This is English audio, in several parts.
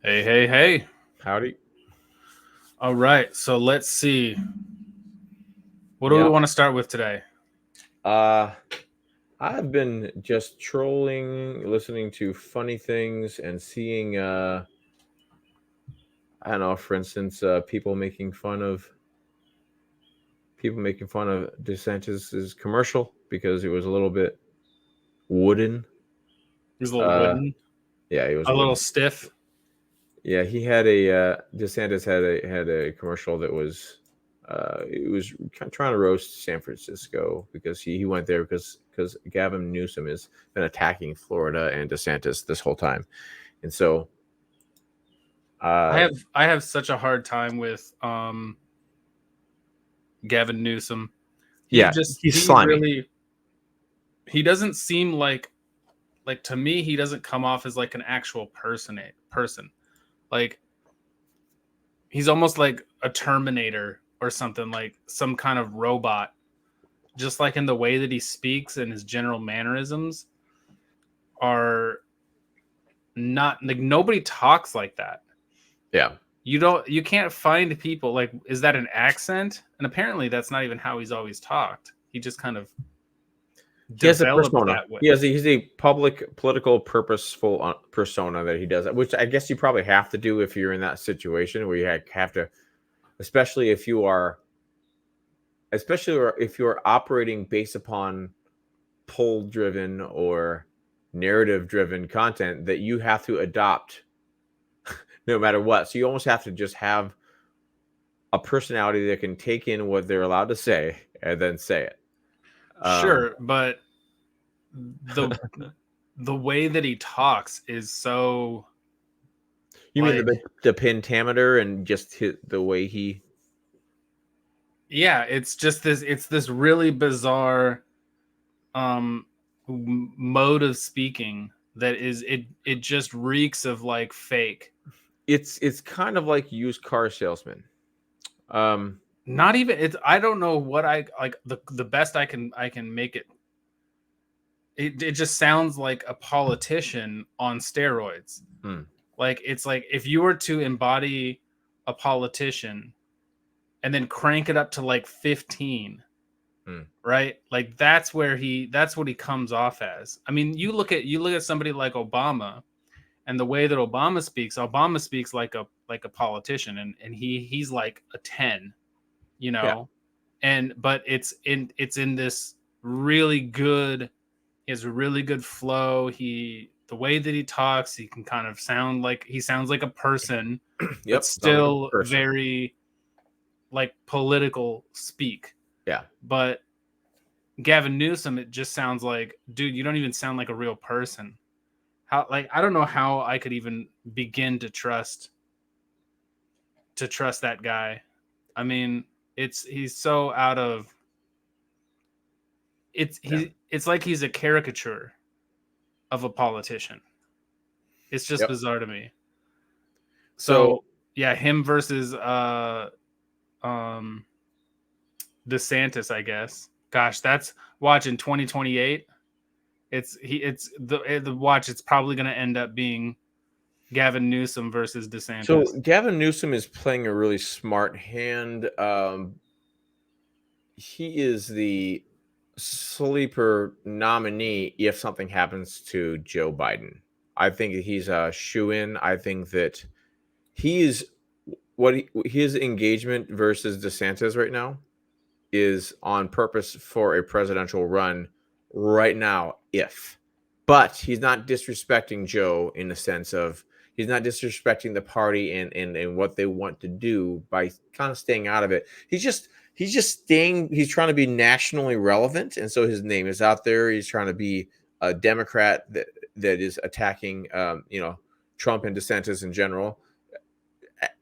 Hey, hey, hey. Howdy. All right. So let's see. What do we Yeah. want to start with today? Uh I've been just trolling, listening to funny things and seeing I don't know, for instance, people making fun of DeSantis's commercial because it was a little bit wooden. He's a little Uh wooden, yeah, it was a little wooden. stiff. Yeah, he had a DeSantis had a commercial that was it was kind of trying to roast San Francisco because he went there because Gavin Newsom has been attacking Florida and DeSantis this whole time, and so I uh have I have such a hard time with Gavin Newsom. yeah, he's He slimy. really he doesn't seem like to me he doesn't come off as like an actual person. Like he's almost like a Terminator or something, like some kind of robot. Just like in the way that he speaks and his general mannerisms are not like nobody talks like that. Yeah, You can't find people like, is that an accent? And apparently that's not even how he's always talked. He just kind of he has a developed persona. that way. He's a public, political, purposeful persona that he does, which I guess you probably have to do if you're in that situation where you have to, especially if you are, especially if you're operating based upon poll driven or narrative driven content that you have to adopt no matter what. So you almost have to just have a personality that can take in what they're allowed to say and then say it. Sure, but the the way that he talks is so You mean like, the pentameter and just the way he? yeah, it's this really bizarre um mode of speaking that is it just reeks of like fake. It's kind of like used car salesman. Um, Not even it's I don't know what I like the best I can make it. It just sounds like a politician on steroids. hmm, Like it's like if you were to embody a politician and then crank it up to like 15, hmm. right? Like that's what he comes off as. I mean, you look at somebody like Obama and the way that Obama speaks like a politician, and he's like a 10, you Yeah, know. And but it's in this really good, he has a really good flow. The way that he talks, he can kind of sounds like a person, but yep, sounds like a still person. very like political speak. Yeah, But Gavin Newsom, it just sounds like, dude, you don't even sound like a real person. How, like, I don't know how I could even begin to trust that guy. I mean, he's so out of yeah, it's like he's a caricature of a politician. It's just yep. bizarre to me. So So yeah, him versus um DeSantis, I guess. Gosh, that's watching 2028. It's the watch. It's probably going to end up being Gavin Newsom versus so DeSantis. Gavin Newsom is playing a really smart hand. He is the sleeper nominee if something happens to Joe Biden. I think he's a shoe in. I think that he's his engagement versus DeSantis right now is on purpose for a presidential run right now. But he's not disrespecting Joe in the sense of he's not disrespecting the party and what they want to do by kind of staying out of it. He's just staying. He's trying to be nationally relevant, and so his name is out there. He's trying to be a Democrat that is attacking, Trump and DeSantis in general.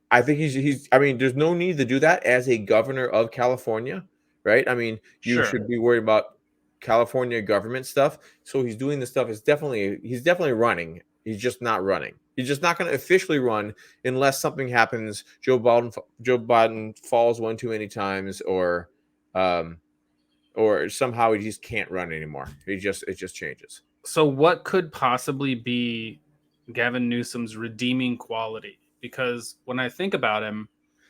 I think he's. I mean, there's no need to do that as a governor of California, right? I mean, you Sure. should be worried about California government stuff. So he's doing this stuff. He's definitely running. He's just not running. He's just not going to officially run unless something happens. Joe Biden falls one too many times, um, or somehow he just can't run anymore. It just changes. So what could possibly be? Gavin Newsom's redeeming quality, because when I think about him,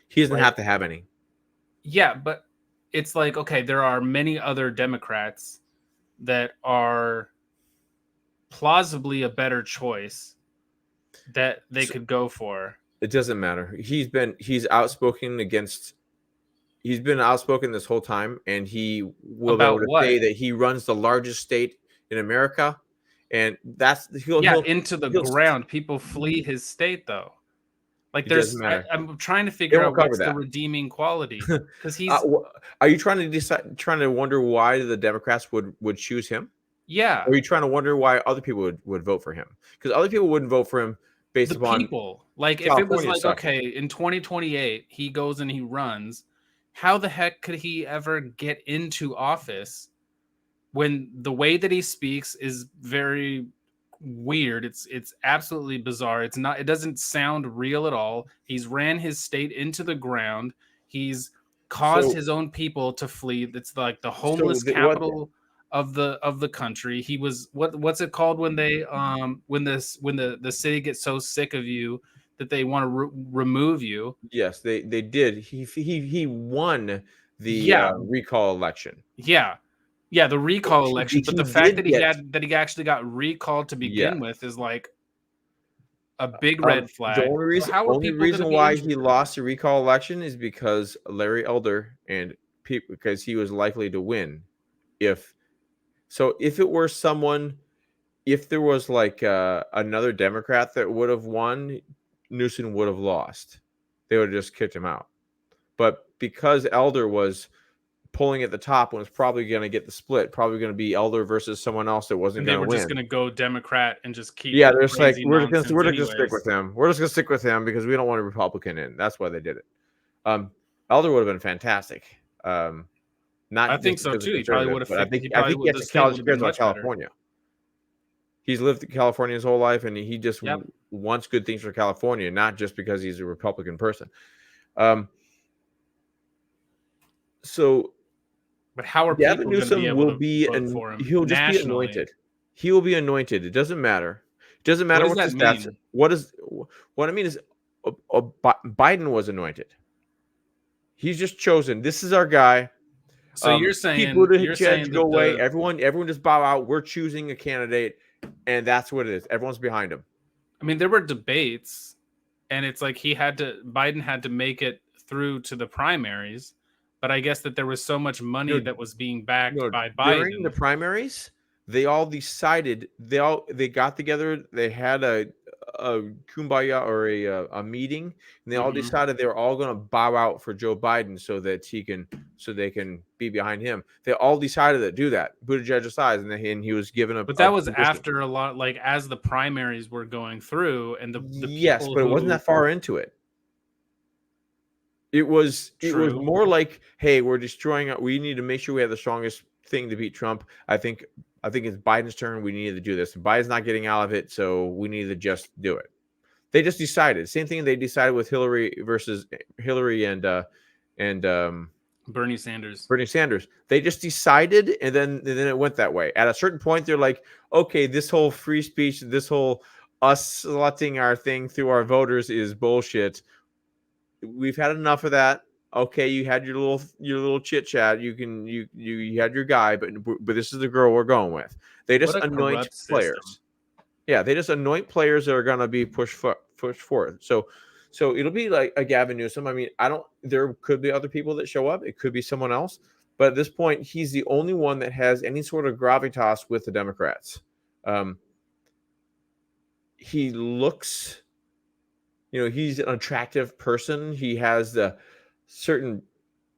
He doesn't like, have to have any. yeah, but it's like, okay, there are many other Democrats that are plausibly a better choice that they So, could go for. it doesn't matter. He's outspoken against. He's been outspoken this whole time, and he will be able About to what? say that he runs the largest state in America, and that's Yeah, into the he'll. ground. People flee his state, though. Like, It doesn't matter. I'm trying to They figure won't out cover what's the that. redeeming quality, because he's, Are you trying to decide? Trying to wonder why the Democrats would choose him? yeah, Or are you trying to wonder why other people would vote for him? Because other people wouldn't vote for him based the upon people. Like, if it was California like, sucking. okay, in 2028 he goes and he runs, how the heck could he ever get into office when the way that he speaks is very weird? It's absolutely bizarre. It's not, it doesn't sound real at all. He's ran his state into the ground. He's caused So his own people to flee. It's like the so homeless what? capital of the country. He was, what's it called when they when the city gets so sick of you that they want to remove you? Yes, they did. He won the Yeah, recall election. yeah. Yeah, the recall election, but He the fact did that he get had that he actually got recalled to yes. begin with is like a big red The flag. So how are only people going to reason be why he interested in that? lost the recall election is because Larry Elder and people because he was likely to win. If so, if it were someone, if there was like another Democrat that would have won, Newsom would have lost. They would have just kicked him out. But because Elder was pulling at the top and was probably going to get the split, probably going to be Elder versus someone else that wasn't And they going to were just win. going to go Democrat and just keep Yeah, the they're just like crazy we're nonsense just gonna stick anyways. with him. We're just gonna stick with him because we don't want a Republican in. That's why they did it. Elder would have been fantastic. I Not think just so because of too. He probably would conservative, have but fit. He I probably think he would, has the to state would he have cares been about much better. California. He's lived in California his whole life, and he just Yep. wants good things for California, not just because he's a Republican person. Um, so But how are Gavin people going to be Newsom able will to be vote and for him he'll just be nationally? anointed. He will be anointed. It doesn't matter. It doesn't What matter does what the that stats. mean? What I mean is, Biden was anointed. He's just chosen. This is our guy. So Pete Buttigieg you're saying go that away. the, Everyone just bow out. We're choosing a candidate, and that's what it is. Everyone's behind him. I mean, there were debates, and it's like Biden had to make it through to the primaries, but I guess that there was so much money No, that was being backed no. by During the Biden. primaries, they all decided. They got together. They had a kumbaya or a meeting, and they all Mhm. decided they were all going to bow out for Joe Biden so they can be behind him. They all decided to do that. Buttigieg decides, and he was given But a that was position. after a lot, like, as the primaries were going through, and the Yes, people but it wasn't who, that far into it. It was true. more like, hey, we're destroying it. We need to make sure we have the strongest thing to beat Trump. I think it's Biden's turn. We need to do this. Biden's not getting out of it, so we need to just do it. They just decided. Same thing they decided with Hillary and Bernie Sanders. Bernie Sanders. They just decided, and then it went that way. At a certain point, they're like, okay, this whole free speech, this whole us selecting our thing through our voters is bullshit. We've had enough of that. Okay, you had your little chit chat. You had your guy, but this is the girl we're going with. They What just a anoint corrupt system. players. Yeah, they just anoint players that are going to be pushed forward. So it'll be like a Gavin Newsom. I mean, I don't. There could be other people that show up. It could be someone else. But at this point, he's the only one that has any sort of gravitas with the Democrats. He looks, he's an attractive person. He has the certain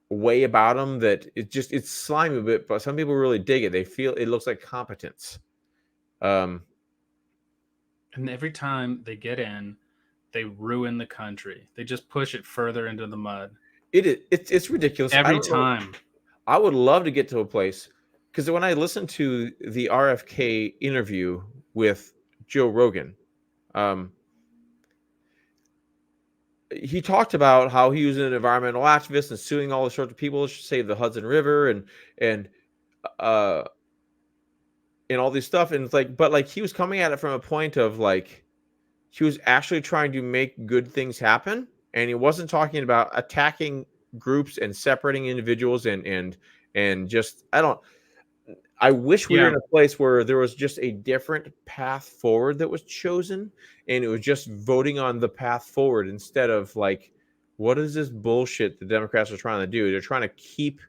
way about him that it's slimy a bit, but some people really dig it. They feel it looks like competence. Um, And every time they get in, they ruin the country. They just push it further into the mud. it's ridiculous. I Every don't know. time. I would love to get to a place because when I listened to the RFK interview with Joe Rogan, um, he talked about how he was an environmental activist and suing all the sorts of people to save the Hudson River and uh and all this stuff. And it's like, but like he was coming at it from a point of like, he was actually trying to make good things happen, and he wasn't talking about attacking groups and separating individuals and just I wish we were Yeah. in a place where there was just a different path forward that was chosen, and it was just voting on the path forward instead of like, what is this bullshit the Democrats are trying to do? They're trying to keep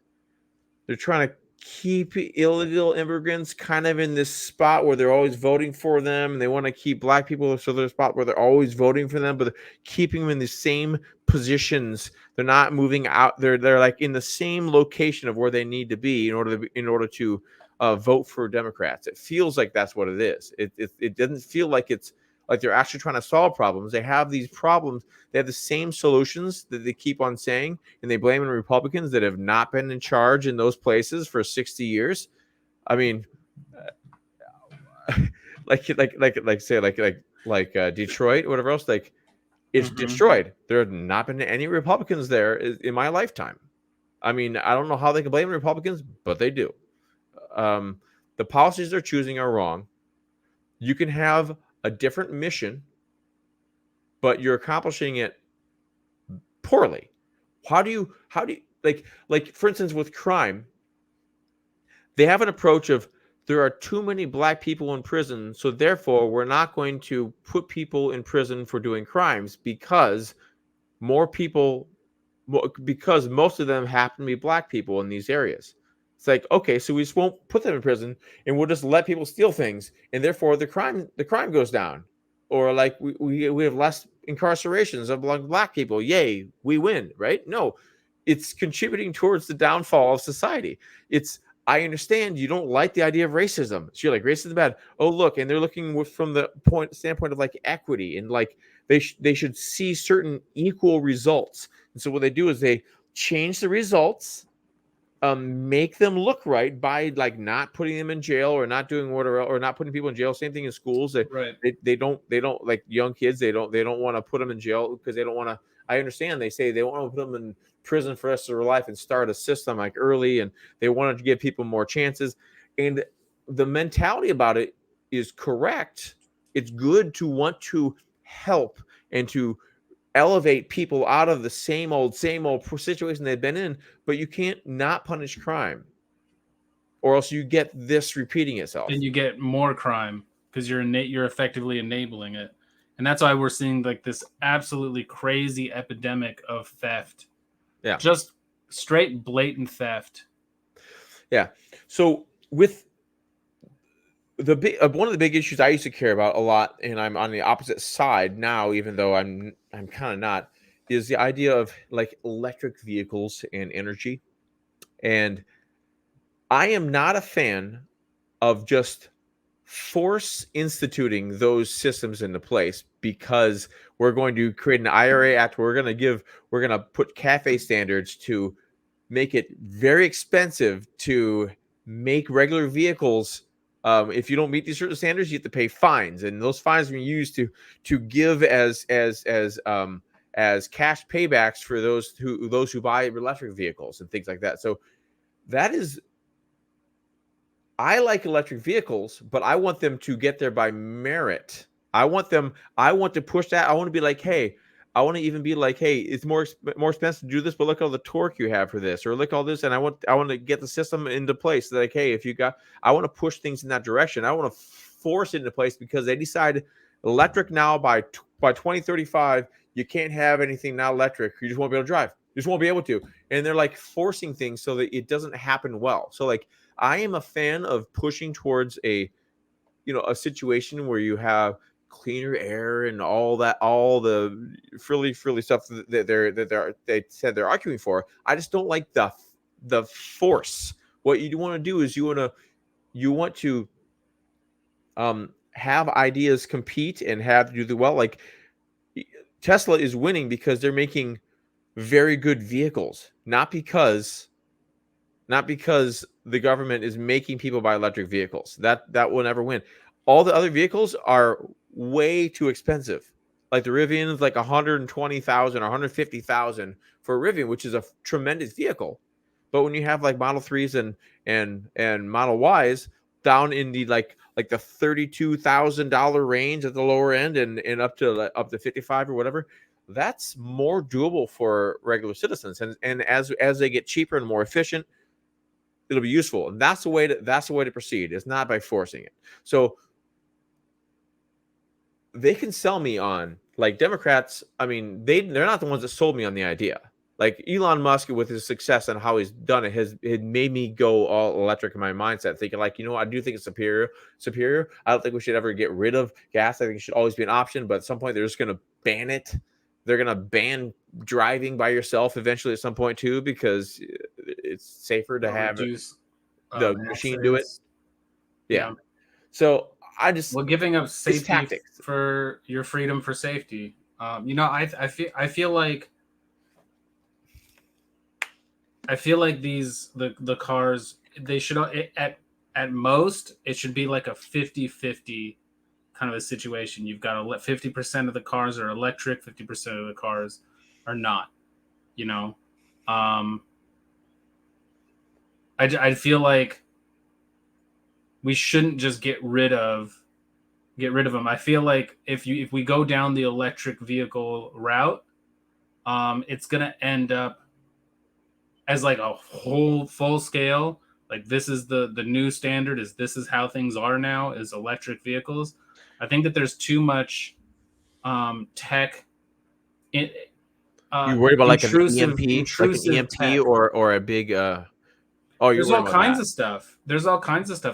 illegal immigrants kind of in this spot where they're always voting for them, and they want to keep black people so they're a spot where they're always voting for them, but they're keeping them in the same positions. They're not moving out. They're like in the same location of where they need to be in order to vote for Democrats. It feels like that's what it is. It doesn't feel like it's like they're actually trying to solve problems. They have these problems. They have the same solutions that they keep on saying, and they blame the Republicans that have not been in charge in those places for 60 years. I mean, like Detroit, or whatever else, like it's destroyed. There have not been any Republicans there in my lifetime. I mean, I don't know how they can blame the Republicans, but they do. The policies they're choosing are wrong. You can have a different mission, but you're accomplishing it poorly. How do you like for instance with crime, they have an approach of there are too many black people in prison, so therefore we're not going to put people in prison for doing crimes because more people because most of them happen to be black people in these areas. It's like, okay, so we just won't put them in prison and we'll just let people steal things, and therefore the crime goes down. Or like we have less incarcerations of black people. Yay, we win, right? No, it's contributing towards the downfall of society. It's I understand you don't like the idea of racism. So you're like racism bad. Oh look, and they're looking from the standpoint of like equity and like they should see certain equal results. And so what they do is they change the results, make them look right by like not putting them in jail or not doing whatever or not putting people in jail. Same thing in schools. Right. They don't like young kids. They don't want to put them in jail because they don't want to. I understand they say they want to put them in prison for the rest of their life and start a system like early, and they wanted to give people more chances. And the mentality about it is correct. It's good to want to help and to elevate people out of the same old situation they've been in, but you can't not punish crime, or else you get this repeating itself. And you get more crime because you're effectively enabling it, and that's why we're seeing like this absolutely crazy epidemic of theft. Yeah, Just straight blatant theft. yeah. So with the big one of the big issues I used to care about a lot, and I'm on the opposite side now, even though I'm kind of not, is the idea of like electric vehicles and energy. And I am not a fan of just force instituting those systems into place because we're going to create an IRA act. We're going to put cafe standards to make it very expensive to make regular vehicles. If you don't meet these certain standards, you have to pay fines, and those fines are used to give as cash paybacks for those who buy electric vehicles and things like that. So that is, I like electric vehicles, but I want them to get there by merit. I want to push that. I want to be like, hey, I want to even be like, hey, it's more expensive to do this, but look all the torque you have for this, or look all this, and I want to get the system into place. Like, hey, I want to push things in that direction. I want to force it into place because they decide electric now by 2035, you can't have anything not electric. You just won't be able to drive. You just won't be able to, and they're like forcing things so that it doesn't happen well. So like, I am a fan of pushing towards a situation where you have cleaner air and all the frilly stuff they said they're arguing for. I just don't like the force. What you want to do is you want to have ideas compete and have do the well. Like Tesla is winning because they're making very good vehicles, not because the government is making people buy electric vehicles. That will never win. All the other vehicles are way too expensive. Like the Rivian is like 120,000 or 150,000 for a Rivian, which is a tremendous vehicle. But when you have like Model 3s and Model Ys down in the like like the $32,000 range at the lower end, and up to 55 or whatever, that's more doable for regular citizens. And as they get cheaper and more efficient, it'll be useful. And that's the way to proceed. It's not by forcing it. So they can sell me on, like, Democrats. I mean, they're not the ones that sold me on the idea. Like Elon Musk, with his success and how he's done it, it made me go all electric in my mindset, thinking like, I do think it's superior. I don't think we should ever get rid of gas. I think it should always be an option, but at some point they're just going to ban it. They're going to ban driving by yourself eventually at some point too, because it's safer to have reduce the machine do it. Yeah. So giving up safety tactics for your freedom for safety. I feel like the cars, they should, at most it should be like a 50-50 kind of a situation. You've got to let 50% of the cars are electric, 50% of the cars are not. I feel like we shouldn't just get rid of them. I feel like if we go down the electric vehicle route, it's gonna end up as like a whole full scale. Like, this is the new standard. This is how things are now, is electric vehicles. I think that there's too much tech. You worry about like an EMP, tech. or a big. There's all kinds of stuff.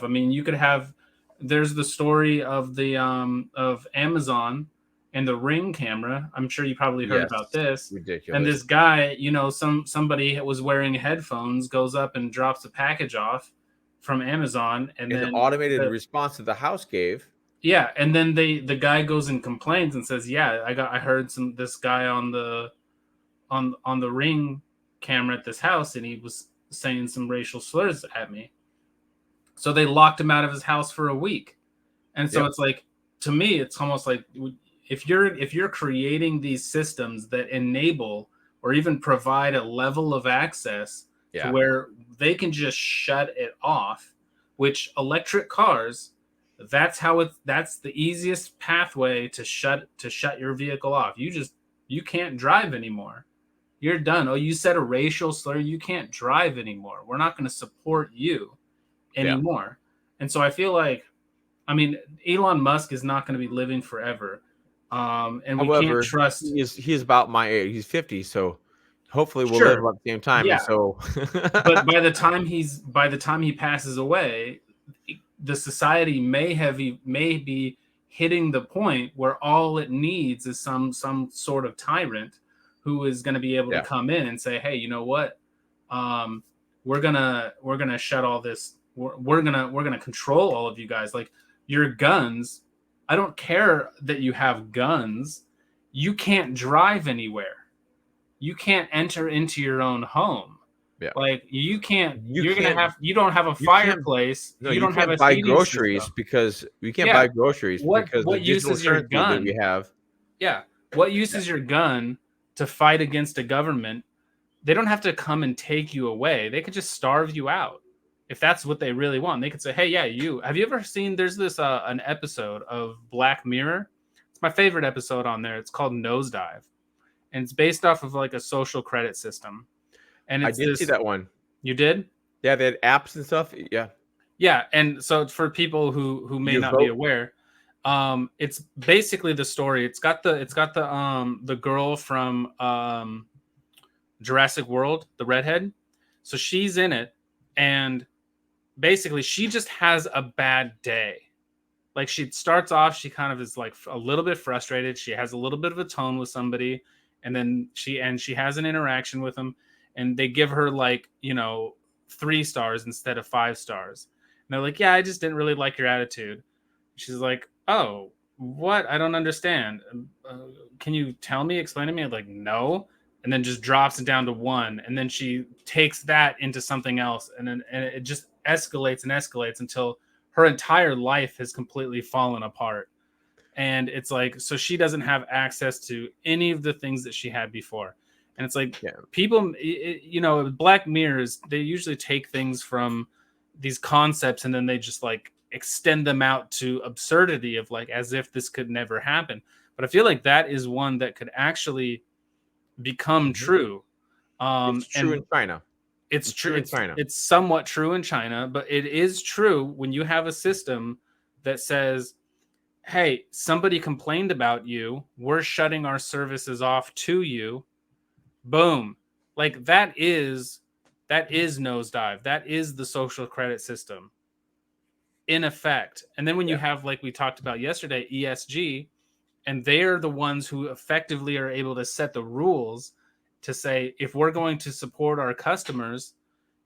I mean, you could have. There's the story of the of Amazon and the Ring camera. I'm sure you probably heard about this. Ridiculous. And this guy, somebody was wearing headphones, goes up and drops a package off from Amazon, and then an automated response to the house gave. Yeah, and then the guy goes and complains and says, "Yeah, I heard this guy on the Ring camera at this house, and he was saying some racial slurs at me." So they locked him out of his house for a week. And so It's like, to me, it's almost like, if you're creating these systems that enable or even provide a level of access to where they can just shut it off, which electric cars, that's the easiest pathway to shut your vehicle off. You can't drive anymore. You're done. Oh, you said a racial slur, you can't drive anymore. We're not going to support you anymore. And so I feel like, Elon Musk is not going to be living forever. And we can't trust. He's about my age. He's 50, so hopefully we'll live about the same time. Yeah. And so But by the time he passes away, the society may be hitting the point where all it needs is some sort of tyrant who is going to be able to come in and say, "Hey, you know what? We're gonna shut all this. We're gonna control all of you guys. Like, your guns. I don't care that you have guns. You can't drive anywhere. You can't enter into your own home. Yeah. Like, you can't. You don't have a fireplace. No, you don't have a buy groceries system. because you can't buy groceries because what use is your gun? That we have. Yeah. What use is your gun to fight against a government? They don't have to come and take you away. They could just starve you out. If that's what they really want, they could say, "Hey, have you ever seen, there's this an episode of Black Mirror? It's my favorite episode on there. It's called Nosedive. And it's based off of like a social credit system. And I did see that one. You did? Yeah, they had apps and stuff. Yeah. Yeah, and so it's for people who may not be aware. It's basically the story. It's got the girl from Jurassic World, the redhead. So she's in it, and basically she just has a bad day. Like, she starts off, she kind of is like a little bit frustrated. She has a little bit of a tone with somebody, and then she has an interaction with them, and they give her 3 stars instead of 5 stars. And they're like, "Yeah, I just didn't really like your attitude." She's like, "Oh, what? I don't understand. Can you explain to me?" I'm like, "No." And then just drops it down to 1. And then she takes that into something else. And it just escalates and escalates until her entire life has completely fallen apart. And it's like, so she doesn't have access to any of the things that she had before. And it's like, people, Black Mirrors, they usually take things from these concepts and then they just like extend them out to absurdity of like as if this could never happen. But I feel like that is one that could actually become true. It's true And in China. it's It's true. true in China. It's somewhat true in China, but it is true when you have a system that says, "Hey, somebody complained about you. We're shutting our services off to you." Boom. Like that is nosedive. That is the social credit system in effect. And then when you Yeah. have, like we talked about yesterday, ESG, and they're the ones who effectively are able to set the rules to say, if we're going to support our customers,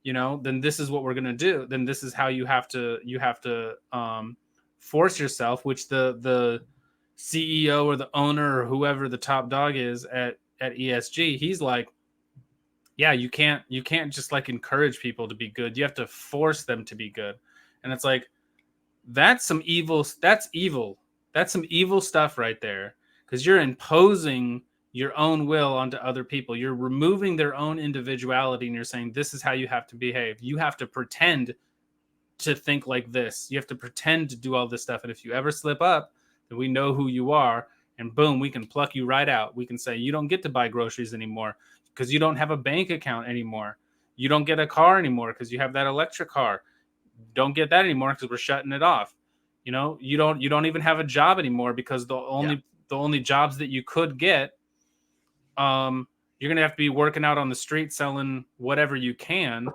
then this is what we're going to do. Then this is how you have to force yourself, which the CEO or the owner or whoever the top dog is at ESG, he's like, yeah, you can't just like encourage people to be good. You have to force them to be good. And it's like, that's some evil. That's evil. That's some evil stuff right there. Because you're imposing your own will onto other people. You're removing their own individuality, and you're saying this is how you have to behave. You have to pretend to think like this. You have to pretend to do all this stuff. And if you ever slip up, then we know who you are. And boom, we can pluck you right out. We can say you don't get to buy groceries anymore because you don't have a bank account anymore. You don't get a car anymore because you have that electric car. Don't get that anymore because we're shutting it off. You don't even have a job anymore because the Yeah. only jobs that you could get, you're gonna have to be working out on the street selling whatever you can,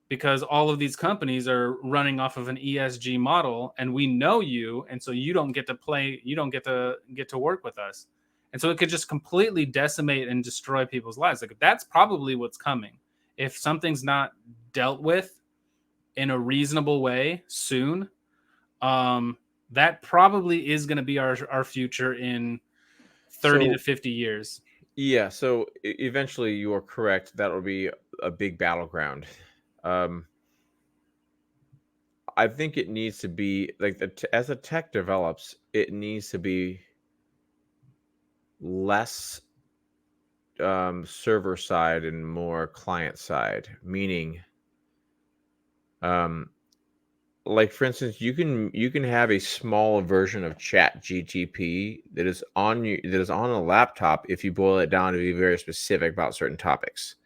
because all of these companies are running off of an ESG model, and we know you, and so you don't get to work with us. And so it could just completely decimate and destroy people's lives. Like that's probably what's coming if something's not dealt with in a reasonable way soon. That probably is going to be our future in 30 to So 50 years. yeah, so eventually you are correct. That will be a big battleground. Um, I think it needs to be like as the tech develops, it needs to be less server side and more client side. Meaning, um, like for instance, you can have a small version of Chat GTP that is on a laptop if you boil it down to be very specific about certain topics.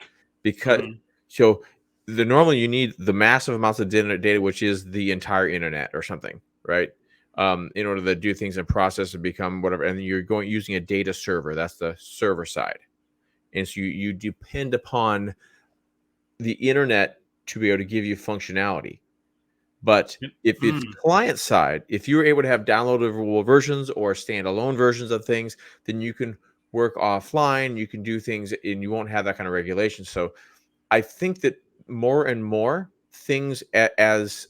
Because Mhm. so normally you need the massive amounts of data, which is the entire internet or something, right? In order to do things and process and become whatever, and you're going using a data server. That's the server side, and so you depend upon the internet to be able to give you functionality. But if it's Mm. client side, if you're able to have downloadable versions or standalone versions of things, then you can work offline. You can do things, and you won't have that kind of regulation. So I think that more and more things as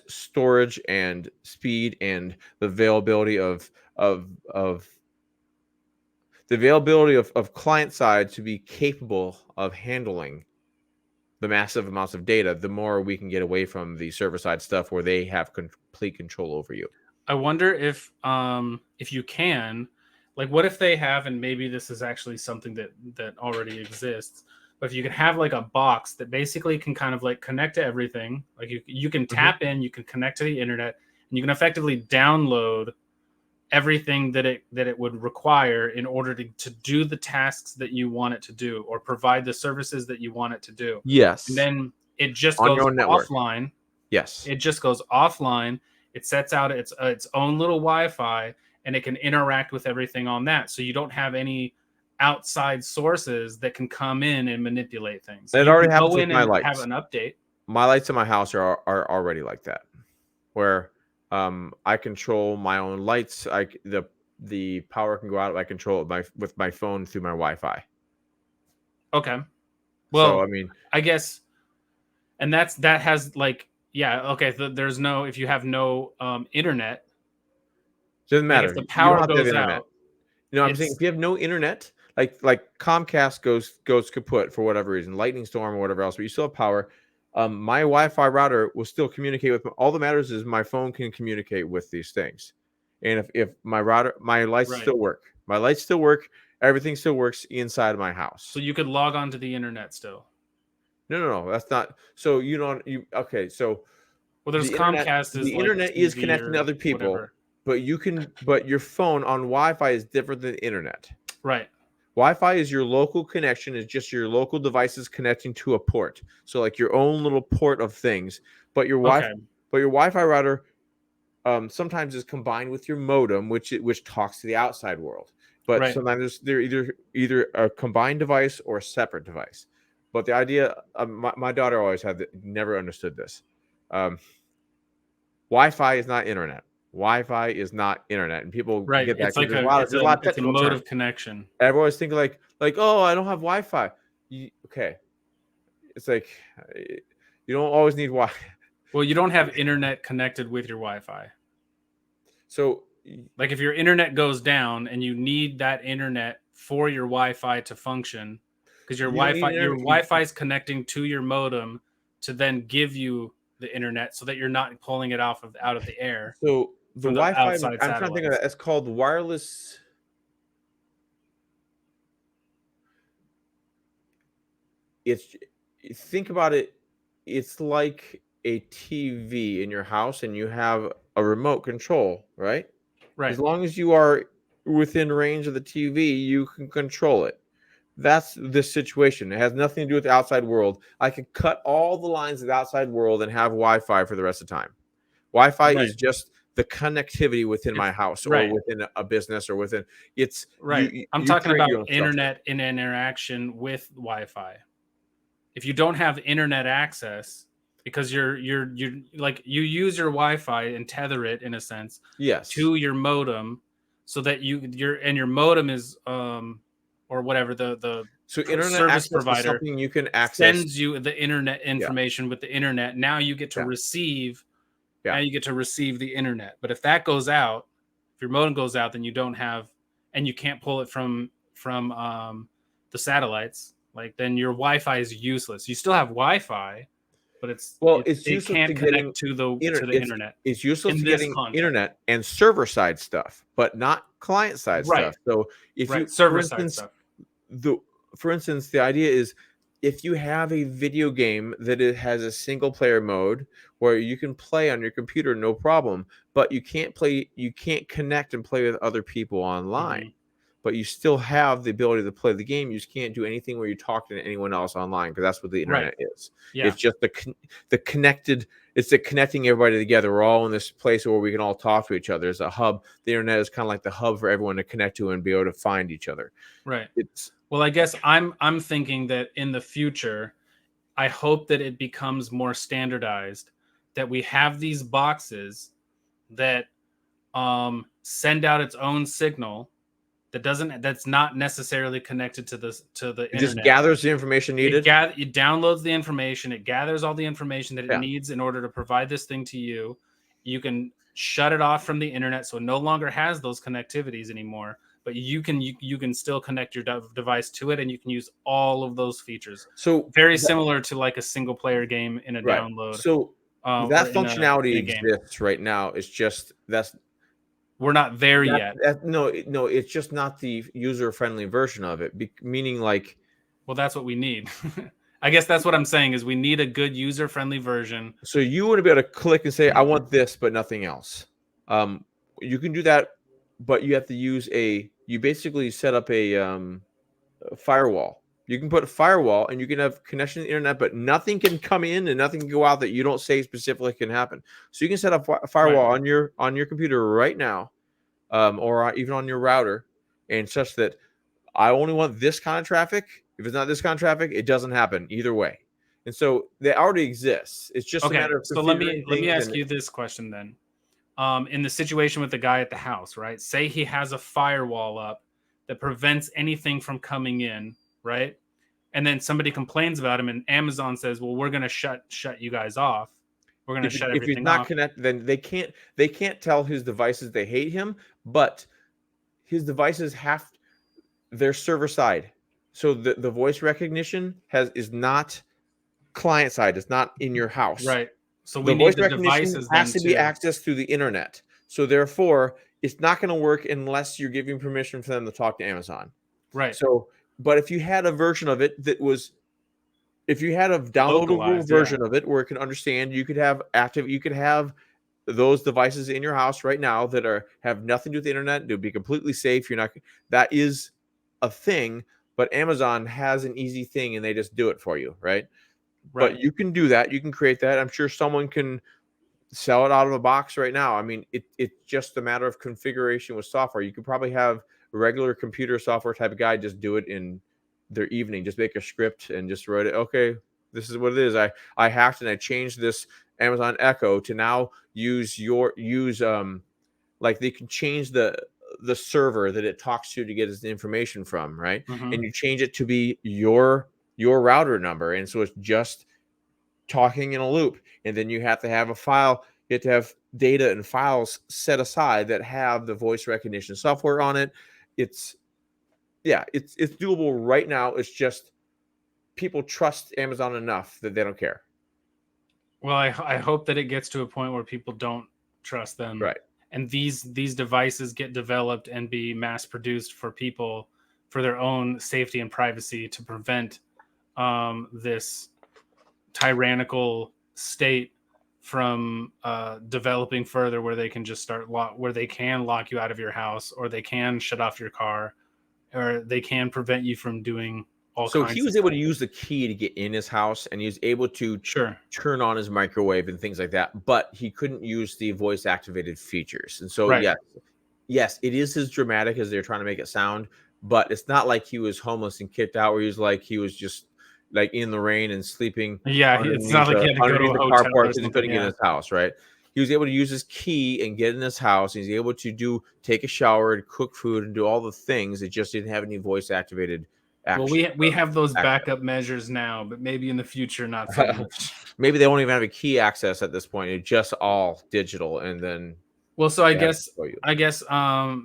storage and speed and the availability of of client side to be capable of handling the massive amounts of data, the more we can get away from the server side stuff where they have complete control over you. I wonder if you can, like, what if they have, and maybe this is actually something that already exists, but if you can have like a box that basically can kind of like connect to everything, like you can Mhm. tap in, you can connect to the internet, and you can effectively download everything that it would require in order to do the tasks that you want it to do or provide the services that you want it to do. And Yes, then it just on your goes own network. offline. Yes. It just goes offline. It sets out its own little Wi-Fi, and it can interact with everything on that. So you don't have any outside sources that can come in and manipulate things. It You can already go happens with in my and have lights. an update. My lights in my house are already like that, where I control my own lights. The power can go out. I control it with my phone through my Wi-Fi. Okay. So Well, I mean, I guess, and that has like, yeah, okay. There's no, if you have no internet, doesn't like if matter. the You don't power have to have goes internet. out, I'm saying it's if you have no internet, like Comcast goes kaput for whatever reason, lightning storm or whatever else, but you still have power. My Wi-Fi router will still communicate with. All that matters is my phone can communicate with these things, and if my lights right. still work, everything still works inside of my So house. you could log on to the internet still. No, that's not. So you don't. You okay? So Well, there's Comcast is the like internet is TV connecting to or other people, whatever. but your phone on Wi-Fi is different than the internet. Right. Wi-Fi is your local connection. It's just your local devices connecting to a port. So like your own little port of things. But your Okay. Wi-Fi router sometimes is combined with your modem, which talks to the outside world. But Right. sometimes they're either a combined device or a separate device. But the idea, my daughter always never understood this. Wi-Fi is not internet. Wi-Fi is not internet, and people Right. get that It's because like there's a lot of it's a technical mode terms. of connection. Everyone always think like, oh, I don't have Wi-Fi. Okay, it's like you don't always need Wi. Well, you don't have internet connected with your Wi-Fi. So, like if your internet goes down and you need that internet for your Wi-Fi to function, because your Wi-Fi is connecting to your modem to then give you the internet, so that you're not pulling it out of the air. So the Wi-Fi, I'm trying to think of that. It's called wireless. Think about it. It's like a TV in your house, and you have a remote control, right? Right. As long as you are within range of the TV, you can control it. That's this situation. It has nothing to do with the outside world. I could cut all the lines of the outside world and have Wi-Fi for the rest of the time. Wi-Fi is just the connectivity within my house or within a business or within it's right. I'm talking about internet in interaction with Wi-Fi. If you don't have internet access, because you're like you use your Wi-Fi and tether it in a sense, to your modem, so that your modem is or whatever the internet service provider is something you can access, sends you the internet information with the internet. Now you get to receive. Now you get to receive the internet. But if that goes out, if your modem goes out, then you don't have, and you can't pull it from the satellites. Like then your Wi-Fi is useless. You still have Wi-Fi, but it's useless can't connect to the internet. It's useless to getting internet and server side stuff, but not client side stuff. So if you server side stuff, for instance, the idea is if you have a video game that it has a single player mode where you can play on your computer, no problem, but you can't connect and play with other people online. But you still have the ability to play the game. You just can't do anything where you talk to anyone else online, because that's what the internet is. Yeah. It's just the connecting everybody together. We're all in this place where we can all talk to each other. It's a hub. The internet is kind of like the hub for everyone to connect to and be able to find each other. Right. Well, I guess I'm thinking that in the future, I hope that it becomes more standardized, that we have these boxes that send out its own signal that's not necessarily connected to the internet. It just gathers the information needed. It downloads the information. It gathers all the information that it needs in order to provide this thing to you. You can shut it off from the internet, so it no longer has those connectivities anymore. But you can still connect your device to it, and you can use all of those features. So very similar to like a single player game in a download. So that functionality exists right now. It's just we're not there yet. No, it's just not the user-friendly version of it. Meaning, like, well, that's what we need. I guess that's what I'm saying is we need a good user-friendly version. So you want to be able to click and say, "I want this, but nothing else." You can do that, but you have to use you basically set up a firewall. You can put a firewall, and you can have connection to the internet, but nothing can come in and nothing can go out that you don't say specifically can happen. So you can set up a firewall on your computer right now, or even on your router, and such that I only want this kind of traffic. If it's not this kind of traffic, it doesn't happen either way. And so they already exist. It's just a matter of so let me ask you this question then. In the situation with the guy at the house, right? Say he has a firewall up that prevents anything from coming in, right? And then somebody complains about him, and Amazon says, "Well, we're going to shut you guys off. We're going to shut everything off." If he's not connected, then they can't tell his devices they hate him, but his devices they're server side. So the voice recognition is not client side. It's not in your house. Right. So we need the devices has to be accessed through the internet. So therefore, it's not going to work unless you're giving permission for them to talk to Amazon. Right. So, but if you had a version of it that was if you had a downloadable Localized, yeah. version of it where it can understand, you could have those devices in your house right now that have nothing to do with the internet. They'll be completely safe. You're not. That is a thing, but Amazon has an easy thing, and they just do it for you, right? Right. But you can do that. You can create that. I'm sure someone can sell it out of a box right now. I mean, it's just a matter of configuration with software. You could probably have a regular computer software type of guy just do it in their evening. Just make a script and just write it. Okay, this is what it is. I hacked and I changed this Amazon Echo to now use like they can change the server that it talks to get its information from, right? Mm-hmm. And you change it to be your router number, and so it's just talking in a loop. And then you have to have a file. You have to have data and files set aside that have the voice recognition software on it. It's doable right now. It's just people trust Amazon enough that they don't care. Well, I hope that it gets to a point where people don't trust them. Right. And these devices get developed and be mass produced for people for their own safety and privacy to prevent this tyrannical state from developing further, where they can just where they can lock you out of your house, or they can shut off your car, or they can prevent you from doing all So kinds he of was able to stuff. use the key to get in his house, and he was able to Sure. turn on his microwave and things like that, but he couldn't use the voice activated features. And so, Right. yes, it is as dramatic as they're trying to make it sound, but it's not like he was homeless and kicked out, where he was just like in the rain and sleeping Yeah, it's not like he had to go to a the hotel carport or because he something. couldn't get in his house, right? He was able to use his key and get in his house. He's able to take a shower and cook food and do all the things. It just didn't have any voice activated action. Well, we have those backup measures now, but maybe in the future not so much. Maybe they won't even have a key access at this point. It's just all digital, and then well, so I Yeah, guess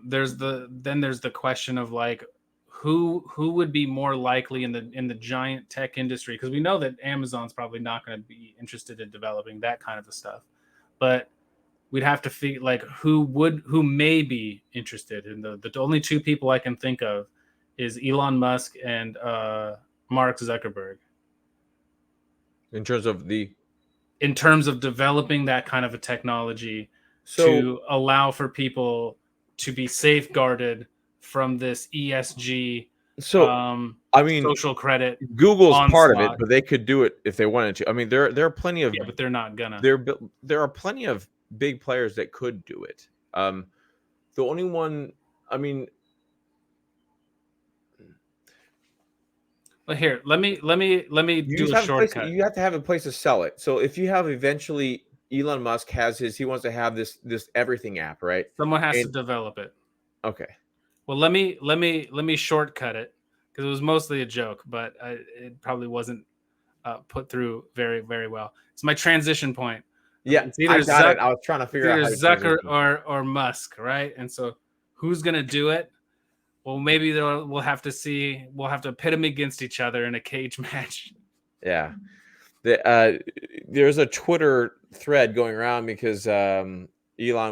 there's the question of like who would be more likely in the giant tech industry, because we know that Amazon's probably not going to be interested in developing that kind of stuff, but we'd have to figure like who may be interested in the only two people I can think of is Elon Musk and Mark Zuckerberg. in terms of developing that kind of a technology to allow for people to be safeguarded from this ESG, I mean, social credit. Google's part of it, onslaught. but they could do it if they wanted to. I mean, there are plenty of but they're not gonna. there are plenty of big players that could do it. The only one, I mean, But here, let me do a shortcut. You have to have a place to sell it. So if you have eventually Elon Musk he wants to have this everything app, right? Someone has to develop it. Okay. Well, let me shortcut it, because it was mostly a joke, but it probably wasn't put through very, very well. It's my transition point. Yeah, it's either I got it. I was trying to figure out Zuck or Musk, right? And so, who's gonna do it? Well, maybe we'll have to see. We'll have to pit them against each other in a cage match. Yeah, there's a Twitter thread going around because Elon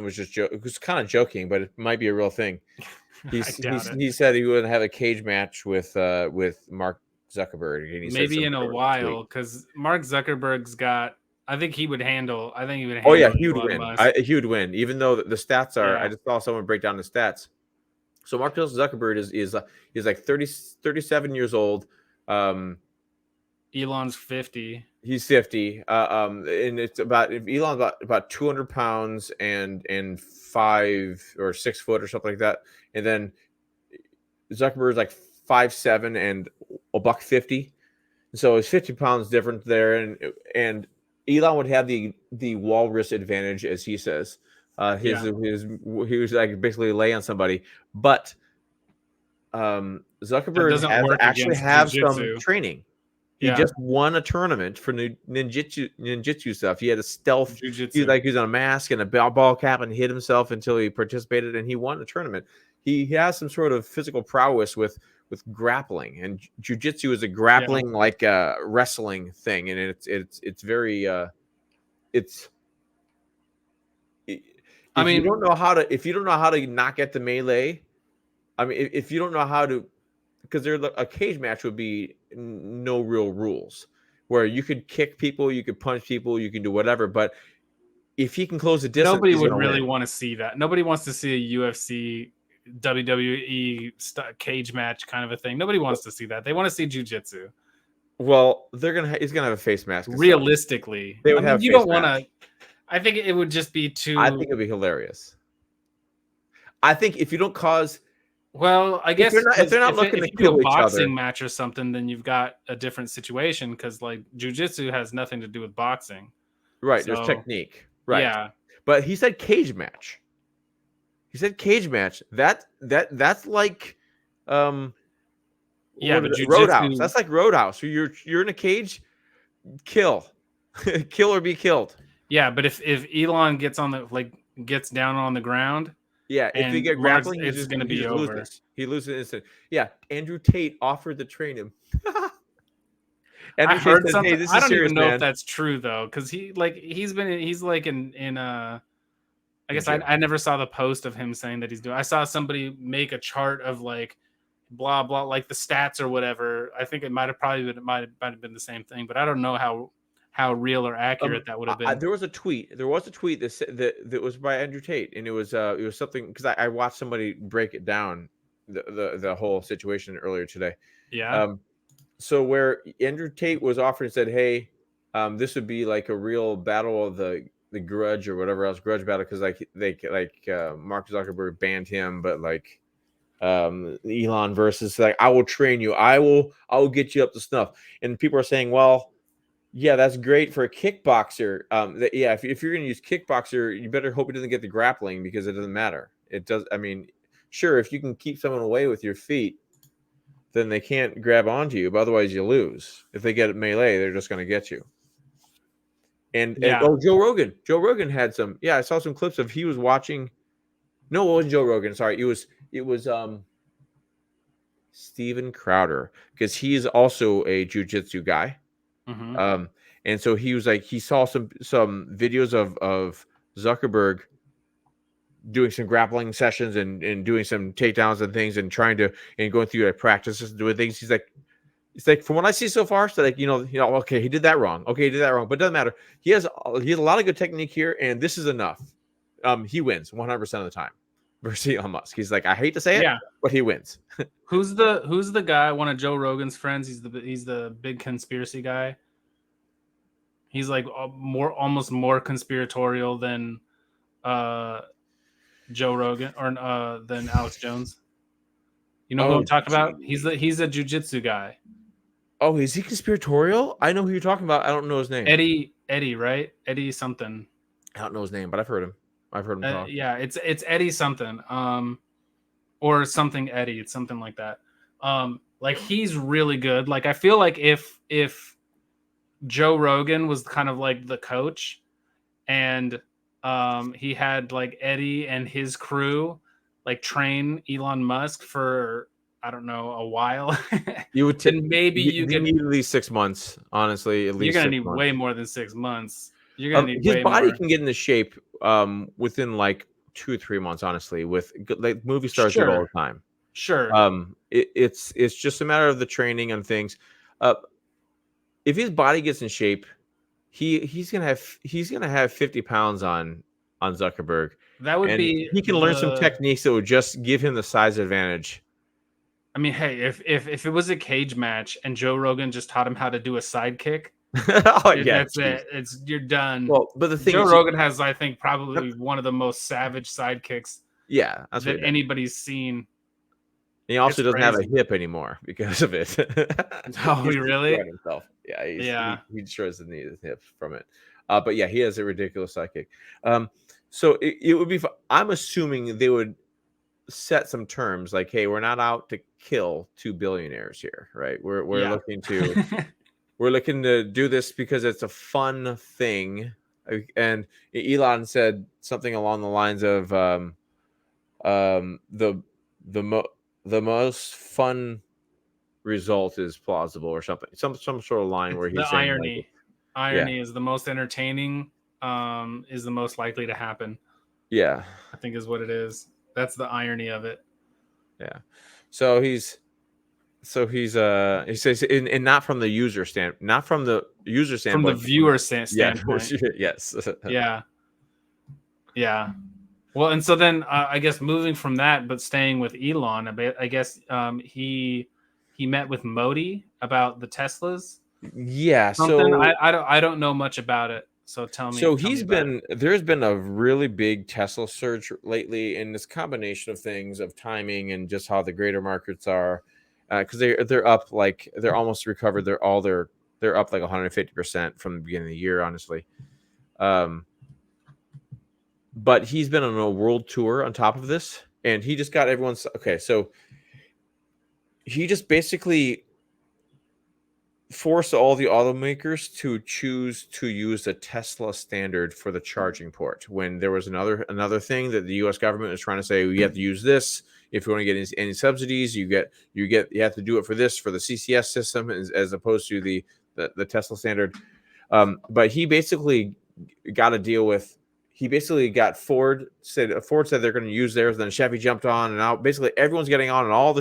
was kind of joking, but it might be a real thing. He said he would have a cage match with Mark Zuckerberg. And he maybe in a while, because Mark Zuckerberg's got. I think he would handle. Oh yeah, he would win. He would win, even though the stats are. Yeah. I just saw someone break down the stats. So Mark Zuckerberg is like 37 years old. Elon's 50. He's 50. And it's Elon's about 200 pounds and 5 or 6 foot or something like that. And then Zuckerberg's like 5'7" and $150. So it's 50 pounds difference there. And Elon would have the walrus advantage, as he says. He was like basically lay on somebody, but Zuckerberg actually has some training. He just won a tournament for ninjutsu stuff. He had a stealth. He was on a mask and a ball cap and hid himself until he participated, and he won a tournament. He has some sort of physical prowess with grappling, and jujitsu is a grappling like wrestling thing, and it's very If you don't know how to not get the melee, I mean, if you don't know how to, because a cage match would be no real rules. where you could kick people, you could punch people, you can do whatever. But if he can close the distance, Nobody he's would gonna really win. want to see that. Nobody wants to see a UFC, WWE cage match kind of a thing. Nobody wants to see that. They want to see jujitsu. Well, he's gonna have a face mask and stuff. Realistically, They I would mean, have you face don't want masks. to. I think it would just be I too. think it'd be hilarious. I think if you don't cause, Well, I if guess they're not if looking to if you do a kill each other, boxing match or something, then you've got a different situation because like jujitsu has nothing to do with boxing. right? There's So technique, right? yeah, But he said cage match. He said cage match. That's like, yeah, what is but it? Roadhouse. jujitsu. That's like Roadhouse. So you're in a cage, kill, kill or be killed. Yeah, but if Elon gets on the gets down on the ground Yeah, if they and get Mark's, grappling, it's going to he be just over. loses. He loses instant. Yeah, Andrew Tate offered to train him. I Andrew Tate heard says, "Hey, something. this I is don't serious, even know if man." that's true though, because he's like in I In guess jail. I never saw the post of him saying that he's doing. I saw somebody make a chart of like blah blah like the stats or whatever. I think it might have probably been, it might have been the same thing, but I don't know how real or accurate that would have been. There was a tweet. There was a tweet that said that was by Andrew Tate, and it was something because I watched somebody break it down the whole situation earlier today. Yeah. Um, so where Andrew Tate was offered and said, "Hey, this would be like a real battle of the grudge or whatever else grudge battle because Mark Zuckerberg banned him, but like Elon versus like I will train you, I will get you up to snuff." And people are saying, well, yeah, that's great for a kickboxer. Yeah, if you're going to use kickboxer, you better hope it doesn't get the grappling because it doesn't matter. It does. I mean, sure, if you can keep someone away with your feet, then they can't grab onto you. But otherwise, you lose. If they get melee, they're just going to get you. And Yeah. Joe Rogan. Joe Rogan had some. Yeah, I saw some clips of he was watching. No, it wasn't Joe Rogan. Sorry, it was Steven Crowder because he is also a jujitsu guy. Hmm. Um, and so he was like, he saw some videos of Zuckerberg doing some grappling sessions and doing some takedowns and things and trying to and going through like practices and doing things. He's like, it's like from what I see so far, so like okay, he did that wrong. Okay, he did that wrong, but it doesn't matter. He has a lot of good technique here, and this is enough. He wins 100% of the time versus Elon Musk. He's like, I hate to say it, Yeah. but he wins. Who's the guy? One of Joe Rogan's friends. He's the big conspiracy guy. He's like almost more conspiratorial than uh Joe Rogan or than Alex Jones. You know who Oh, I'm talking about? gee. He's a jujitsu guy. Oh, is he conspiratorial? I know who you're talking about. I don't know his name. Eddie, right? Eddie something. I don't know his name, but I've heard him. I've heard him talk. Yeah, it's Eddie something. Or something Eddie. It's something like that. Like he's really good. Like I feel like if Joe Rogan was kind of like the coach and he had like Eddie and his crew like train Elon Musk for I don't know a while, You would then maybe you you could. need at least 6 months. Honestly, at You're least gonna 6 need months. way more than 6 months. You're gonna need His way body more. can get into shape within like 2 or 3 months. Honestly, with like movie stars do it all Sure, the time. sure. It's just a matter of the training and things. Uh, if his body gets in shape, he's gonna have 50 pounds on Zuckerberg, That would and be he can learn some the. techniques that would just give him the size advantage. I mean, hey, if it was a cage match and Joe Rogan just taught him how to do a sidekick, Oh dude, yeah, that's geez. it. You're done. Well, but the thing Joe is, Rogan has, I think, probably one of the most savage sidekicks yeah, that's what that he does. anybody's seen. He also It's doesn't have a crazy. hip anymore because of it. Oh, He's really? destroyed himself. Yeah, Yeah. he destroys the knee, the hip from it. But yeah, he has a ridiculous sidekick. So it would be. I'm assuming they would set some terms like, hey, we're not out to kill two billionaires here, right? Yeah. We're looking to do this because it's a fun thing. And Elon said something along the lines of the the mo- the most fun result is plausible or something. Some sort of line It's where the he's saying like, irony. yeah, Irony is the most entertaining, is the most likely to happen, yeah, I think is what it is. That's the irony of it. yeah. So he's So he says, and not from the not from the user from the standpoint, but from viewer yeah, standpoint. yes. Yeah, yeah. Well, and so then I guess moving from that, but staying with Elon a bit, I guess he met with Modi about the Teslas. Yeah, Something so I don't know much about it. So tell me about it. there's been a really big Tesla surge lately, and this combination of things of timing and just how the greater markets are, because they're up like they're almost recovered. They're up like 150% from the beginning of the year, honestly. Um, but he's been on a world tour on top of this, and he just got everyone's okay. So he just basically force all the automakers to choose to use the Tesla standard for the charging port. When there was another thing that the U.S. government was trying to say, you have to use this if you want to get any subsidies. You have to do it for this for the CCS system as opposed to the Tesla standard. But he basically got a deal with. He basically got Ford said they're going to use theirs. Then Chevy jumped on, and now basically everyone's getting on, and all the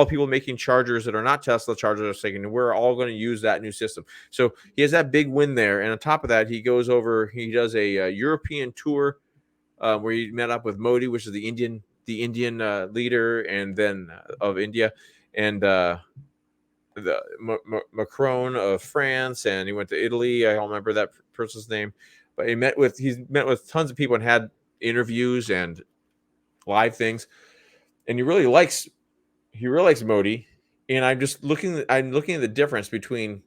people making chargers that are not Tesla chargers are saying we're all going to use that new system. So he has that big win there, and on top of that, he does a European tour where he met up with Modi, which is the Indian leader, and then of India, and Macron of France, and he went to Italy. I don't remember that person's name, but he's met with tons of people and had interviews and live things, and he really likes Modi. And I'm looking at the difference between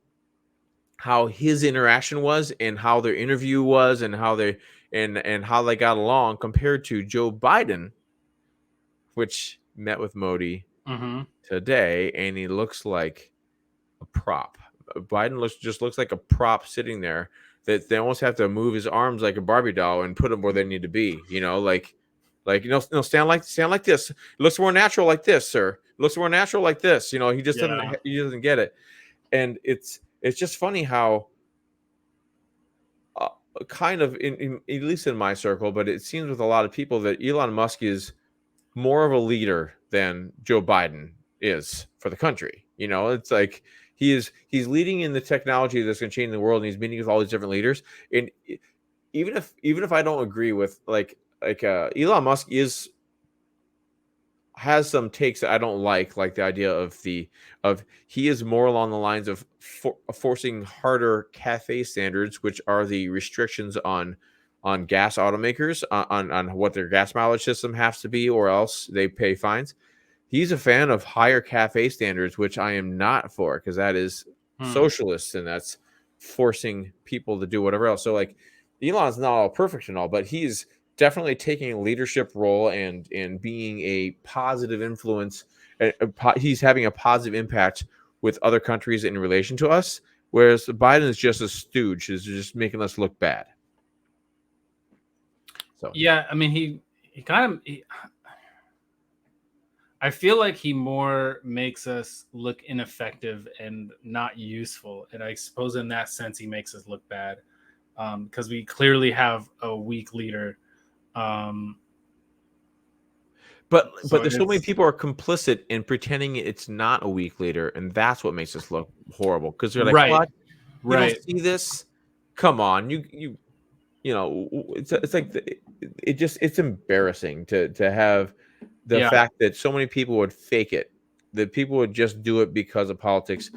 how his interaction was and how their interview was and how they got along compared to Joe Biden, which met with Modi Mm-hmm. today, and he looks like a prop. Biden looks like a prop sitting there that they almost have to move his arms like a Barbie doll and put him where they need to be. Stand like this. It looks more natural like this, sir. It looks more natural like this. Yeah. He doesn't get it, and it's just funny how uh, kind of in at least in my circle, but it seems with a lot of people that Elon Musk is more of a leader than Joe Biden is for the country. It's like he's leading in the technology that's going to change the world, and he's meeting with all these different leaders. And even if I don't agree with Elon Musk has some takes that I don't like the idea of he is more along the lines of forcing harder cafe standards, which are the restrictions on gas automakers on what their gas mileage system has to be, or else they pay fines. He's a fan of higher cafe standards, which I am not for, because that is Hmm. socialist and that's forcing people to do whatever else. So like Elon's not all perfect and all, but he's definitely taking a leadership role and being a positive influence. He's having a positive impact with other countries in relation to us, whereas Biden is just a stooge, is just making us look bad. So Yeah, I mean he kind of I feel like he more makes us look ineffective and not useful, and I suppose in that sense he makes us look bad because we clearly have a weak leader. Um, but so there's so many it's people are complicit in pretending it's not a weak leader, and that's what makes us look horrible, because they're like, right, what, you don't right, see this? Come on, it's like it's embarrassing to have the yeah, fact that so many people would fake it, that people would just do it because of politics.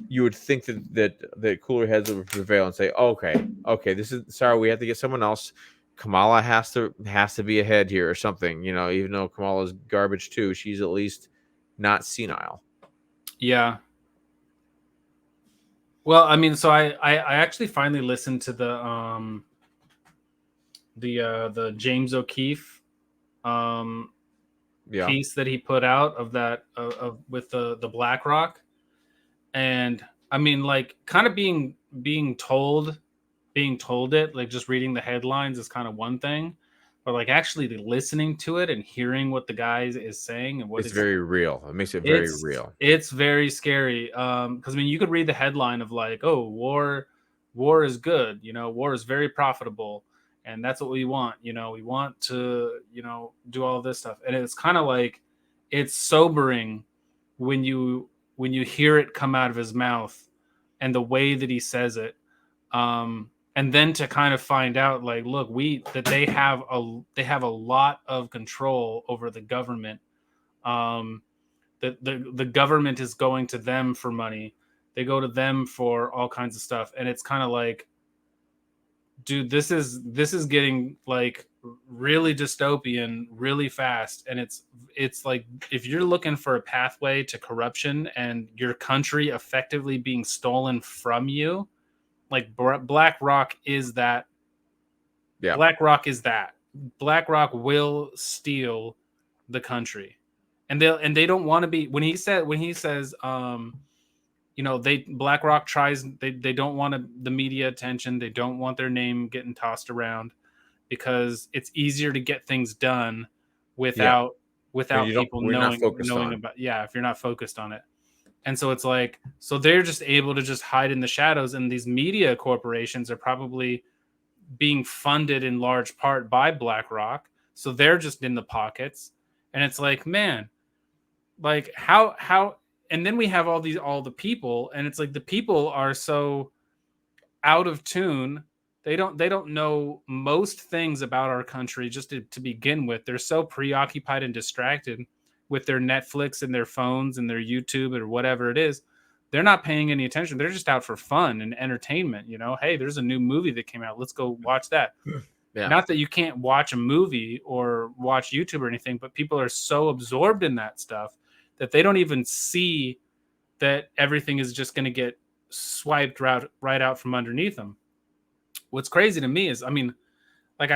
You would think that cooler heads would prevail and say, okay, this is sorry, we have to get someone else. Kamala has to be ahead here or something, even though Kamala's garbage too, she's at least not senile. yeah. Well, I mean, so I actually finally listened to the James O'Keefe um Yeah, piece that he put out of that of with the BlackRock, and I mean, like, kind of being told it, like just reading the headlines is kind of one thing, but like actually listening to it and hearing what the guy is saying and what it's is very real. It makes it very it's real. it's very scary. Because I mean, you could read the headline of like, oh, war is good, war is very profitable, and that's what we want. We want to do all this stuff, and it's kind of like it's sobering when you hear it come out of his mouth and the way that he says it. And then to kind of find out, like, look, that they have a lot of control over the government. The government is going to them for money. They go to them for all kinds of stuff, and it's kind of like, dude, this is getting like really dystopian really fast. And it's like, if you're looking for a pathway to corruption and your country effectively being stolen from you, like BlackRock is that. Yeah. BlackRock is that. BlackRock will steal the country, and they don't want to be. When he says BlackRock tries, they don't want the media attention. They don't want their name getting tossed around because it's easier to get things done without people we're not focused knowing on. about, if you're not focused on it. And so it's like, so they're just able to just hide in the shadows, and these media corporations are probably being funded in large part by BlackRock, so they're just in the pockets. And it's like, man, like how and then we have all the people, and it's like the people are so out of tune. They don't know most things about our country just to begin with. They're so preoccupied and distracted with their Netflix and their phones and their YouTube or whatever it is. They're not paying any attention. They're just out for fun and entertainment. Hey, there's a new movie that came out. Let's go watch that. Yeah. Not that you can't watch a movie or watch YouTube or anything, but people are so absorbed in that stuff that they don't even see that everything is just going to get swiped right out from underneath them. What's crazy to me is, I mean, like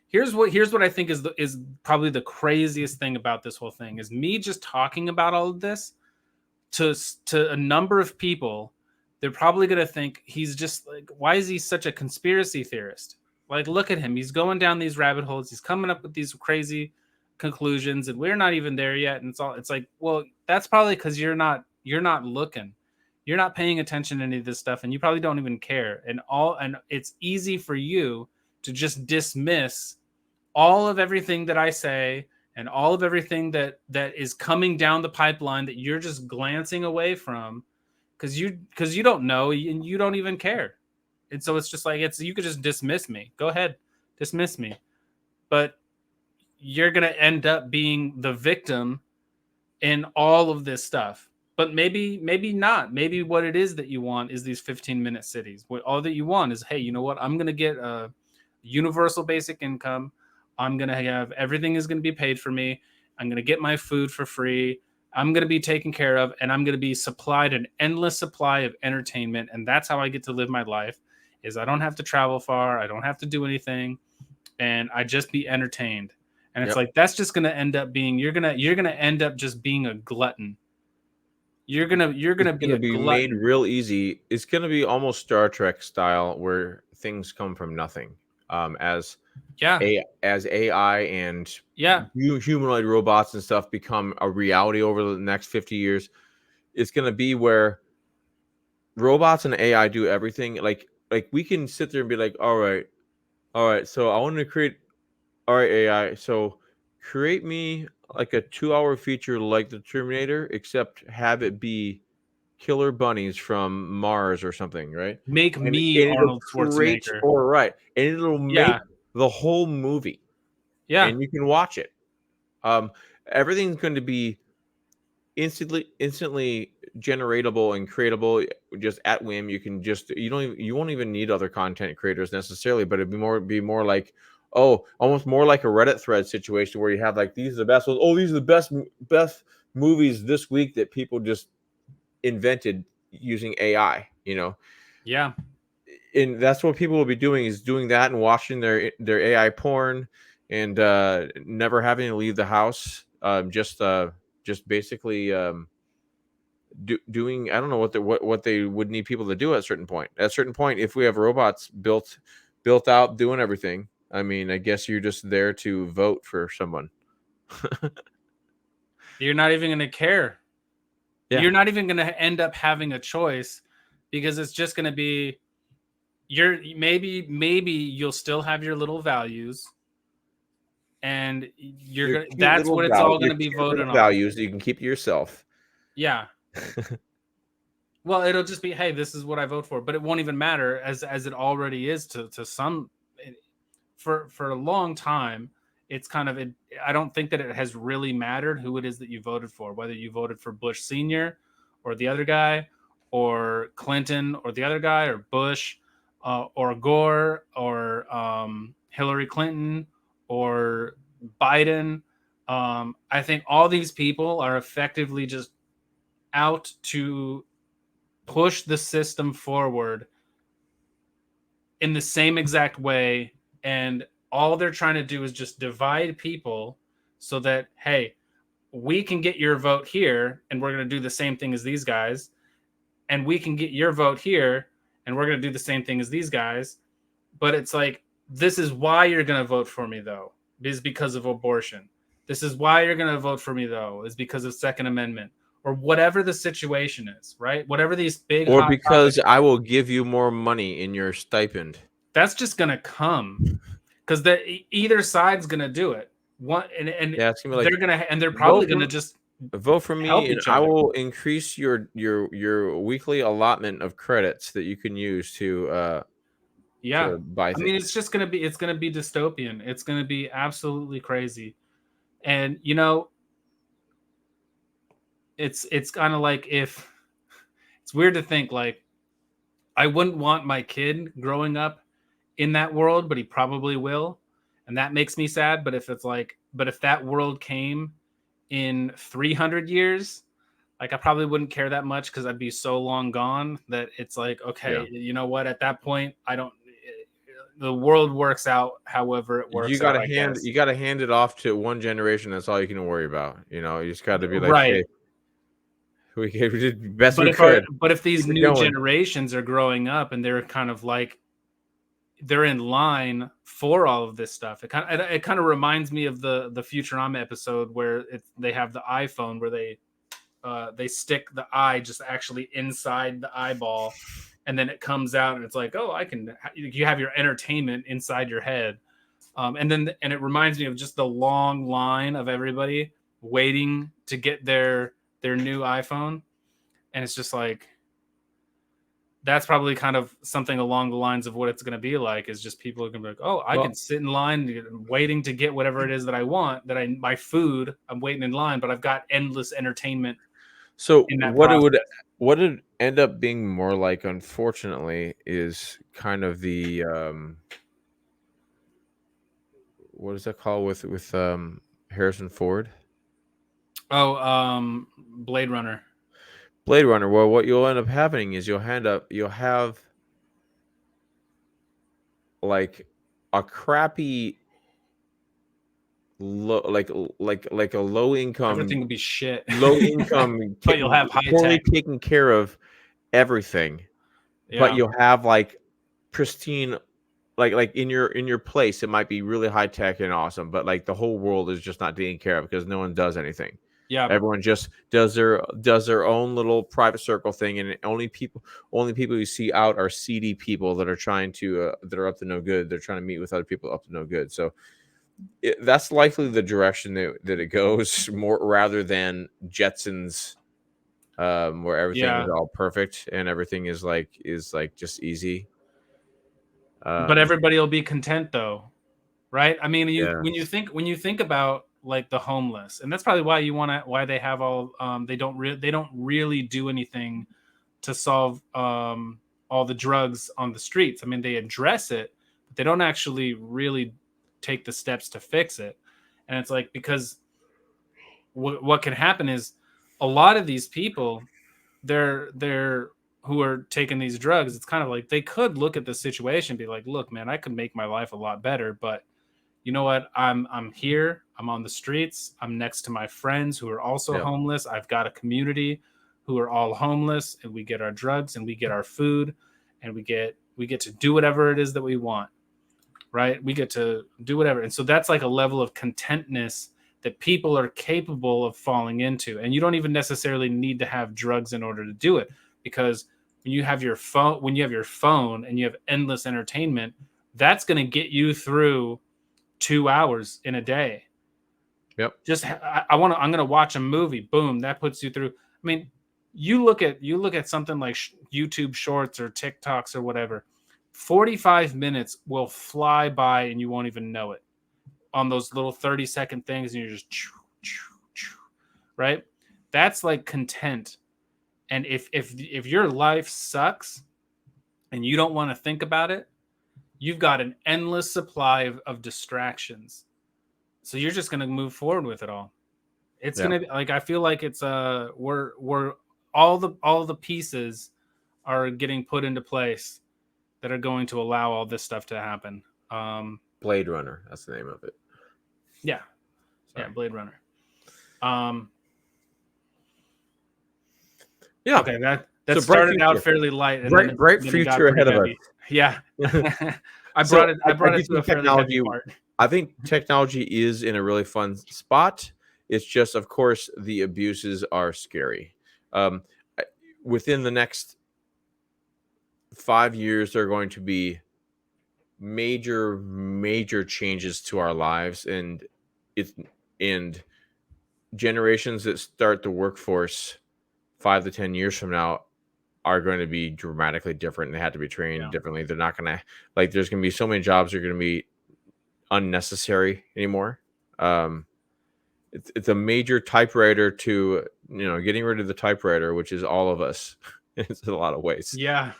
here's what I think is probably the craziest thing about this whole thing is me just talking about all of this to a number of people. They're probably going to think he's just like, why is he such a conspiracy theorist? Like, look at him. He's going down these rabbit holes. He's coming up with these crazy conclusions, and we're not even there yet. And it's like, well, that's probably because you're not looking. You're not paying attention to any of this stuff, and you probably don't even care. And it's easy for you to just dismiss all of everything that I say and all of everything that is coming down the pipeline that you're just glancing away from because you don't know and you don't even care. And so it's just like, you could just dismiss me. Go ahead, dismiss me. But you're going to end up being the victim in all of this stuff. But maybe not. Maybe what it is that you want is these 15-minute cities. What all that you want is, hey, you know what? I'm going to get a universal basic income. I'm going to have everything is going to be paid for me. I'm going to get my food for free. I'm going to be taken care of, and I'm going to be supplied an endless supply of entertainment. And that's how I get to live my life, is I don't have to travel far. I don't have to do anything, and I just be entertained. And it's like, that's just going to end up being, you're going to end up just being a glutton. You're going to be made real easy. It's going to be almost Star Trek style, where things come from nothing. As AI and humanoid robots and stuff become a reality over the next 50 years, it's going to be where robots and AI do everything. Like we can sit there and be like, all right, so I want to create, all right, AI, so create me like a 2-hour feature like the Terminator, except have it be killer bunnies from Mars or something, right? Make me Arnold Schwarzenegger. And it'll make the whole movie. Yeah. And you can watch it. Everything's going to be instantly generatable and creatable just at whim. You can just, you won't even need other content creators necessarily, but it'd be more like, almost more like a Reddit thread situation where you have like, these are the best ones. Oh, these are the best movies this week that people just invented using AI, Yeah. And that's what people will be doing, is doing that and watching their AI porn and never having to leave the house. Just basically doing, I don't know what they would need people to do at a certain point. At a certain point, if we have robots built out doing everything, I mean, I guess you're just there to vote for someone. You're not even going to care. Yeah. You're not even going to end up having a choice, because it's just going to be, maybe you'll still have your little values, and Your cute that's little what it's value, all your gonna be cute voted little on. values that you can keep to yourself. Yeah. Well, it'll just be, hey, this is what I vote for, but it won't even matter as it already is to some. For a long time, it's kind of I don't think that it has really mattered who it is that you voted for, whether you voted for Bush Senior or the other guy, or Clinton or the other guy, or Bush, or Gore, or Hillary Clinton, or Biden. I think all these people are effectively just out to push the system forward in the same exact way, and all they're trying to do is just divide people so that, hey, we can get your vote here and we're going to do the same thing as these guys, and we can get your vote here and we're going to do the same thing as these guys. But it's like, this is why you're going to vote for me, though, is because of abortion. This is why you're going to vote for me, though, is because of Second Amendment, or whatever the situation is, right? Whatever these big Or hot because topics, I will give you more money in your stipend. that's just going to come, because either side's going to do it. One and Yeah, it's gonna be like, they're vote probably going for to just vote for help me, and each I other. will increase your weekly allotment of credits that you can use Yeah. to buy I mean, things. it's going to be dystopian. It's going to be absolutely crazy. And it's kind of like, if it's weird to think, like, I wouldn't want my kid growing up in that world, but he probably will. And that makes me sad. But if that world came in 300 years, like, I probably wouldn't care that much, because I'd be so long gone that it's like, okay, Yeah. you know what? At that point, the world works out however it You works out, gotta I guess. hand it off to one generation. That's all you can worry about. You just got to be like, Right. hey, we did the best we could. But if these Keep it new going. generations are growing up and they're kind of like, they're in line for all of this stuff. It kind of reminds me of the Futurama episode where they have the iPhone, where they stick the eye just actually inside the eyeball, and then it comes out and it's like, oh, you have your entertainment inside your head. And it reminds me of just the long line of everybody waiting to get their new iPhone. And it's just like, that's probably kind of something along the lines of what it's going to be like, is just people are going to be like, oh, I Well, can sit in line waiting to get whatever it is that I want, my food, I'm waiting in line, but I've got endless entertainment so in that process. what it end up being more like, unfortunately, is kind of the what is that called with Harrison Ford? Oh, Blade Runner. Blade Runner. Well, what you'll end up having is you'll have like a crappy like a Everything will be shit. low income But you'll have high poorly tech. taking care of everything, but Yeah. you'll have like pristine, like in your place it might be really high tech and awesome, but like the whole world is just not taken care of because no one does anything. Yeah. Everyone just does their own little private circle thing, and only people you see out are seedy people that are trying to that are up to no good. They're trying to meet with other people up to no good. So that's likely the direction that it goes, more rather than Jetsons, where everything is Yeah. all perfect and everything is like just easy. But everybody will be content, though. Right? I mean, Yeah. when you think about, like, the homeless, and that's probably why they have all, they don't really do anything to solve all the drugs on the streets. I mean, they address it, but they don't actually really take the steps to fix it. And it's like, because what can happen is, a lot of these people, they're who are taking these drugs, it's kind of like, they could look at the situation and be like, look, man, I could make my life a lot better, but you know what? I'm here. I'm on the streets. I'm next to my friends who are also Yeah. homeless. I've got a community who are all homeless, and we get our drugs and we get our food, and we get to do whatever it is that we want. Right? We get to do whatever. And so that's like a level of contentness that people are capable of falling into. And you don't even necessarily need to have drugs in order to do it, because when you have your phone and you have endless entertainment, that's going to get you through 2 hours in a day. Yep. Just I'm going to watch a movie. Boom, that puts you through. I mean, you look at something like YouTube Shorts or TikToks or whatever. 45 minutes will fly by and you won't even know it on those little 30-second things, and you're just right. That's like content. And if your life sucks and you don't want to think about it, you've got an endless supply of distractions. So you're just going to move forward with it all. It's going to be like, I feel like it's we're all the pieces are getting put into place that are going to allow all this stuff to happen. Blade Runner, that's the name of it. Yeah. Sorry. Yeah, Blade Runner. Yeah. Okay, that started out fairly light, and bright future ahead of us. Yeah. I brought it to a fairly heavy part. I think technology is in a really fun spot. It's just, of course, the abuses are scary. Within the next 5 years, there are going to be major changes to our lives, and generations that start the workforce 5 to 10 years from now are going to be dramatically different, and they have to be trained differently. They're not going to, like, there's going to be so many jobs that are going to be unnecessary anymore. It's a major typewriter to, getting rid of the typewriter, which is all of us. It's a lot of ways. Yeah.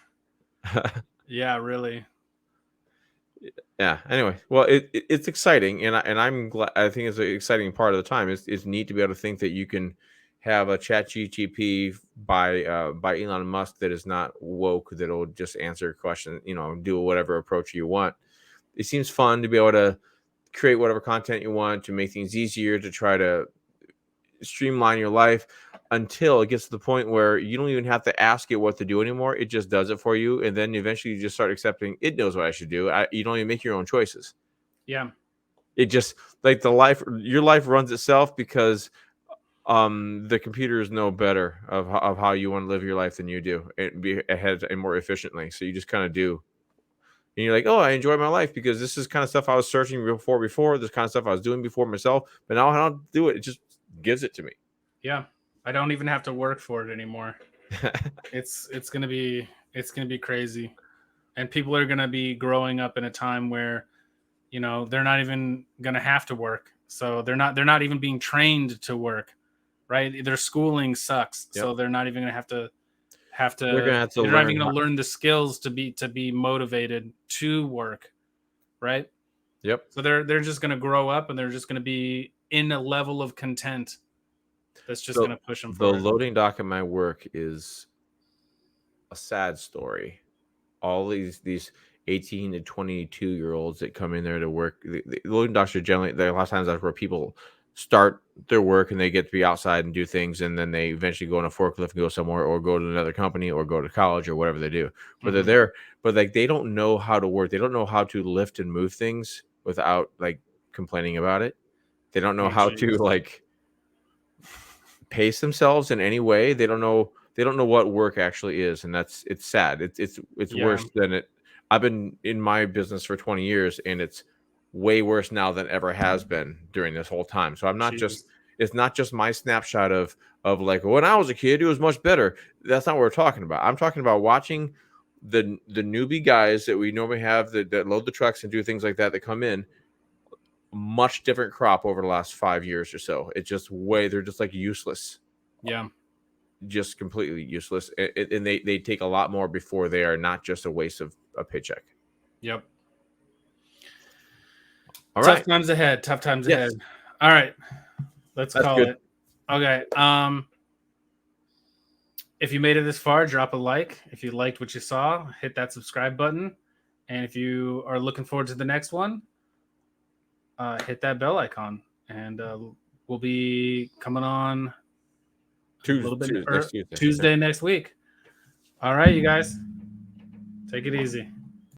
Yeah, really. Yeah. Anyway, well, it's exciting, and I'm glad. I think it's an exciting part of the time. It's neat to be able to think that you can have a chat GTP by Elon Musk that is not woke, that'll just answer a question, do whatever approach you want. It seems fun to be able to create whatever content you want, to make things easier, to try to streamline your life, until it gets to the point where you don't even have to ask it what to do anymore. It just does it for you. And then eventually you just start accepting it knows what I should do. You don't even make your own choices. Yeah. It just, like, your life runs itself because the computers know better of how you want to live your life than you do, and be ahead and more efficiently. So you just kind of do. And you're like, oh, I enjoy my life because this is kind of stuff I was searching before, this kind of stuff I was doing before myself, but now I don't do it. It just gives it to me. Yeah. I don't even have to work for it anymore. It's going to be crazy. And people are going to be growing up in a time where, they're not even going to have to work. So they're not even being trained to work, right? Their schooling sucks. Yep. So they're not even going to have to they're not even going to learn the skills to be motivated to work, right? Yep. So they're just going to grow up, and they're just going to be in a level of content that's just going to push them forward. The loading dock at my work is a sad story. All these 18 to 22-year-olds that come in there to work, the loading docks are generally, a lot of times that's where people start their work and they get to be outside and do things, and then they eventually go on a forklift and go somewhere, or go to another company, or go to college, or whatever they do. But they're there, but like, they don't know how to work. They don't know how to lift and move things without, like, complaining about it. They don't know how to, like, pace themselves in any way. They don't know what work actually is, and it's sad. It's worse than it. I've been in my business for 20 years, and it's way worse now than ever has been during this whole time. So it's not just my snapshot of like, when I was a kid, it was much better. That's not what we're talking about. I'm talking about watching the newbie guys that we normally have that load the trucks and do things like that come in. Much different crop over the last 5 years or so. It's just they're just like useless. Yeah. Just completely useless. And they take a lot more before they are not just a waste of a paycheck. Yep. All right. Tough times ahead. All right. That's call it. Okay. If you made it this far, drop a like. If you liked what you saw, hit that subscribe button. And if you are looking forward to the next one, hit that bell icon. And we'll be coming on Tuesday next week. All right, you guys. Take it easy.